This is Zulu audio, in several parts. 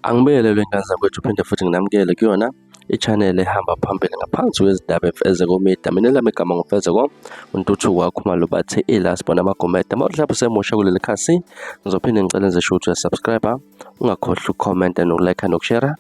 Angibingelelwe ngane zami kwethu, uphinde futhi nginamukele kuyona i-channel ehamba phambili ngaphansi kwezindaba eMfezeko Media. Mina lami igama nguMfezeko, untuthuko wakho Malubathe ilasibona amagomede. Mawuhlapha semusha kuleli khasi, ngizophinde ngicela nje ukuthi uyasubscribe, ungakhohlwa ukukhomenta nokulike nokushare.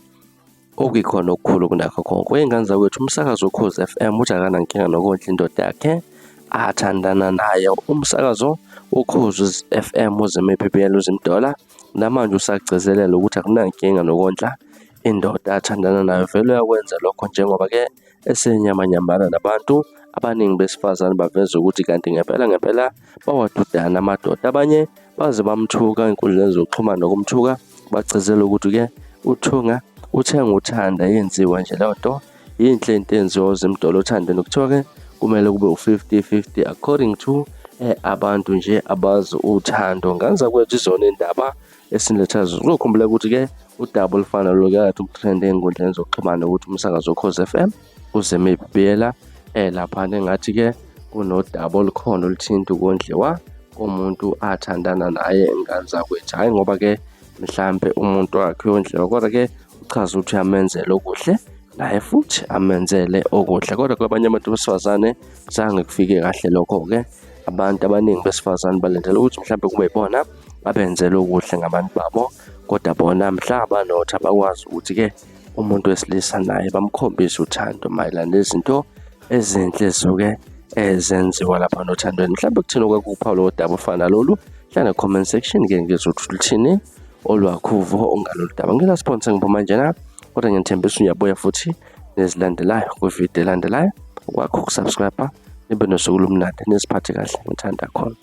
Okuyikhona okukhulu kunakho konke. Wey'ngane zakwethu, umsakazo Ukhozi FM uthi akanankinga noKondla indoda yakhe athandana nayo. Umsakazo Ukhozi FM uzime iPPL uzimdola namanje usagcizelela ukuthi akunankinga noKondla indoda athandana nayo. Vele uyakwenza lokho njengoba-ke esenyamanyambana nabantu abaningi besifazane baveza ukuthi kanti ngempela bawadudana amadoda. Abanye baze bamthuka ey'nkundleni zokuxhumana nokumthuka, bagcizela ukuthi-ke uthenga uthanda yenziwa nje leyo nto. Yinhle into enziwa uzimdola othandeni, ukuthiwa-ke kumele kube u-50-50 according to abantu nje abazi uthando. Ngane zakwethu, izona indaba esiletha uzokhumbula ukuthi-ke udaba olufana lokade ukutrend ey'nkundleni zokuxhumana ukuthi umsakazo Ukhozi FM uzeme iPPL laphana engathi-ke kunodaba olukhona oluthinta ukondliwa komuntu athandana naye. Ngane zakwethu, hhayi ngoba-ke mhlampe umuntu wakhe uyondliwa, kodwa-ke uchaza ukuthi uyamenzela okuhle naye futhi amenzele okuhle. Kodwa kwabanye abantu besifazane zange kufike kahle lokho-ke. Abantu abaningi besifazane balindele ukuthi mhlampe kube yibona abenzele okuhle ngabantu babo, kodwa bona mhla banothi abakwazi ukuthi-ke umuntu wesilisa naye bamkhombise uthando mayelana nezinto ezinhle ezuke ezenziwa lapha nothandweni. Mhlawumbe kuthina okwakuphawu lo daba ofana lolu, hlala comment section-ke ngizothi luthini olwakhuvo ongalolu daba. Ngila-sponsor ngiphuma njena, kodwa ngiyathembisa uyabuya futhi nezilandelayo kwividiyo elandelayo. Kwakho ukusubscribe, nibe nosuku olumnandi, niziphathe kahle, ngithanda khona.